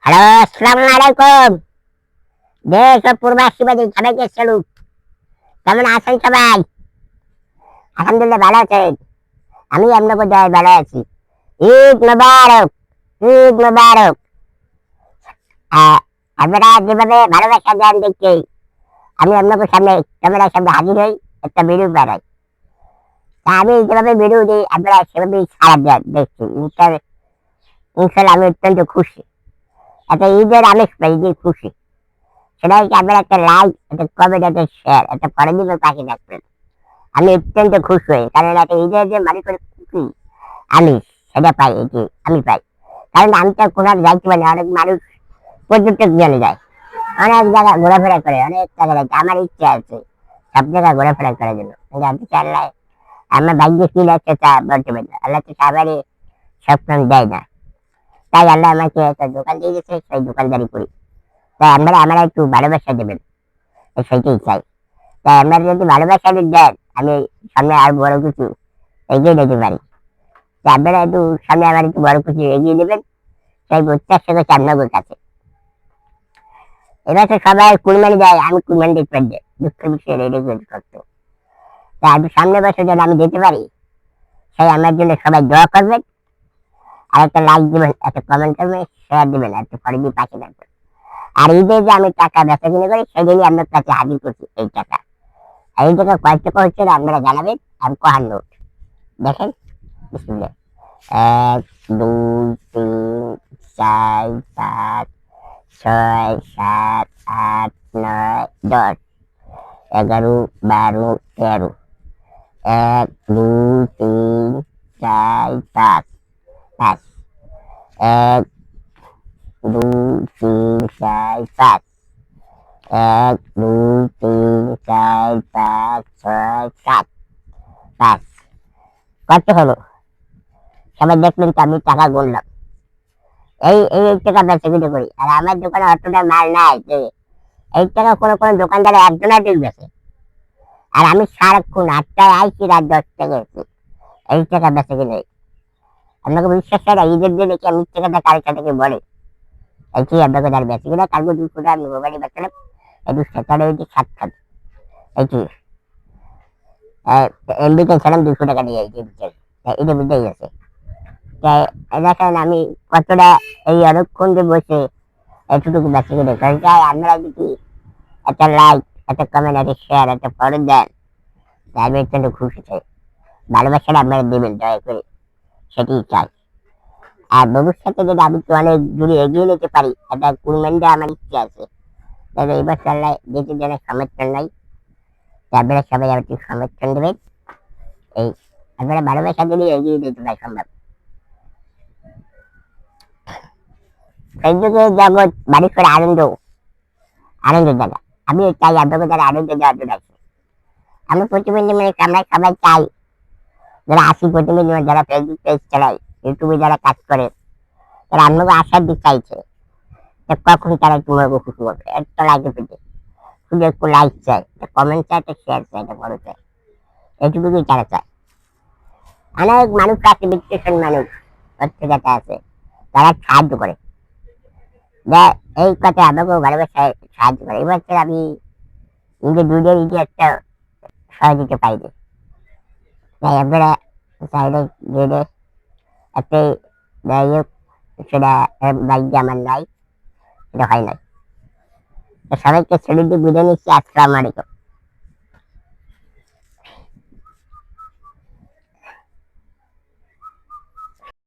Hello, আসসালামু আলাইকুম। দেশ ও প্রবাসীবাদী সবাইকে স্যালুট। কেমন আছেন সবাই? আলহামদুলিল্লাহ ভালো আছেন? আমি আপনাকে দয়ায় ভালো আছি। ঈদ মোবারক, ঈদ মোবারক। আহ, আপনারা যেভাবে ভালোবাসা দেন দেখে আমি আপনাকে সামনে ক্যামেরার সামনে হাজির হই, একটা ভিডিও বানাই। তা আমি যেভাবে ভিডিও দিই আপনারা সেভাবেই সাড়া দেন দেখছি। ইনশাল্লাহ আমি অত্যন্ত খুশি। একটা ঈদের আমেজ পাই, ঈদের খুশি। সেটা হচ্ছে আপনারা একটা লাইক, একটা কমেন্ট, একটা শেয়ার, একটা করে দিবেন, পাশে থাকবেন। আমি অত্যন্ত খুশি হই, কারণ একটা ঈদের যে মানুষের খুশি আমি সেটা পাই, এটি আমি পাই। কারণ আমি তো কোথাও যাইতে পারি না, অনেক মানুষ পর্যটক জেনে যায়, অনেক জায়গায় ঘোরাফেরা করে, অনেক জায়গায় যায়। আমার ইচ্ছা আছে সব জায়গায় ঘোরাফেরা করার জন্য, কিন্তু আমি তো আল্লাহ আমার ভাগ্যে কি লাগছে তা বলতে পারি না। আল্লাহ তো সবারই সবসময় দেয় না, তাই আল্লাহ আমাকে একটা দোকান দিয়ে গেছে, সেই দোকানদারি করি। তাই আমরা একটু ভালোবাসা দেবেন, সেইটাই চাই। তাই আপনারা যদি ভালোবাসা দেন আমি সামনে আর বড় কিছু এগিয়ে নিতে পারি। তাই আপনারা একটু সামনে আমার একটু বড় কিছু এগিয়ে নেবেন, সেই প্রত্যাশা করছি আপনাদের কাছে। এবার তো সবাই কুরবানি দেয়, আমি কুরবানি দিতে পারি না, দুঃখের বিষয় রেডিমেড করতো। তাই আমি সামনে বছর যেন আমি দিতে পারি, সেই আমার জন্য সবাই দোয়া করবেন। আর একটা লাইক দিবেন, একটা কমেন্ট করবেন, শেয়ার দিবেন, একটা করে দিয়ে পাশে থাকবেন। আর ঈদে যে আমি টাকা বেচা কিনে করি সেদিনই আপনার কাছে হাজির করছি এই টাকা। আর এই টাকা কয় টাকা হচ্ছে আপনারা জানাবেন। আমি কোহার নোট দেখেন, বিসমিল্লাহ। ১, ২, ৩, ৪, ৫, ৬, ৭, ৮, ৯, ১০, ১১, ১২, ১৩, ১, ২, ৩, ৪, ৫, ৫, ১, ২, ৩, ৪, ৫, ১, ২, ৩, ৪, ৫, ৬, ৭, ৫। কত হলো? সবাই দেখলেন তো আমি টাকা গুনলাম। এই টাকা বেচা কিনে করি। আর আমার দোকানে অতটা মাল নাই যে এই টাকা কোনো দোকানদারে একজনের বেচে। আর আমি সারাক্ষণ ৮টায় আইছি, রাত ১০টা গেছি, এই টাকা বেচা কিনে। আপনাকে বিশ্বাস হয় না? ঈদের দিনে কি আমি টাকাটা কারোর সাথে কি বলে? এই কি আপনাকে আর বেচে কিনা কালকে ২০০ টাকা আমি মোবাইলে বেচলাম, এই ২০০ টাকা হয়েছে সাক্ষাৎ। এই কি এমবি কিনছিলাম ২০০ টাকা দিয়ে, এই যে এটা বুঝতেই গেছে। তাই দেখেন আমি কতটা এই অনেকক্ষণ যে বসে এতটুকু বেচা কিনে করি। তাই আপনারা যদি একটা লাইক, একটা কমেন্ট, একটা শেয়ার, একটা ফলো দেন, তাই আমি একটু খুশি চাই। ভালোবাসাটা আপনারা দেবেন দয়া করে, সেটাই চাই। আর ভবিষ্যতে যদি আমি তো অনেক দূরে এগিয়ে নিতে পারি, একটা কুরবানিটা আমার ইচ্ছে আছে। তবে এই বছর আল্লাহ যেটি যেন সমর্থন নাই, আপনারা সবাই আমার একটু সমর্থন দেবেন। এই আপনারা ভালোবাসা দিলে এগিয়ে দিতে পারি সম্ভব। সেই যুগে জগৎ বাড়ির করে আনন্দ, আনন্দের জায়গা। আমি চাই আপনাকে যারা আনন্দ দেওয়ার জন্য আছে। আমি প্রতিবন্ধী মানে আমরা সবাই চাই, যারা আসি প্রতিবন্ধী মানে যারা ফেসবুক পেজ চালায়, ইউটিউবে যারা কাজ করে, তারা আপনাকে আসার দিক চাইছে যে কখন তারা তোমাকে খুশি করবে। একটা লাইকে পেতে শুধু একটু লাইক চাই, একটা কমেন্ট চাই, একটা শেয়ার চাই, একটা বড় চাই, এটুকুই তারা চায়। অনেক মানুষ আছে, বিশ্লেষণ মানুষ অর্থযাতা আছে, তারা সাহায্য করে। যে এই কথা আমাকেও ভালোবাসায় সাহায্য করে। এবার আমি নিজের দুধের ইটি একটা সহযোগিতা পাইনি, তাই আপনারা চাইলে গেলে একটা যাই হোক, সেটা ভাগ্যে আমার নাই, সেটা হয় নাই। তো সবাইকে ছেড়ে দিয়ে বিদায় নিচ্ছি। আসসালামু আলাইকুম।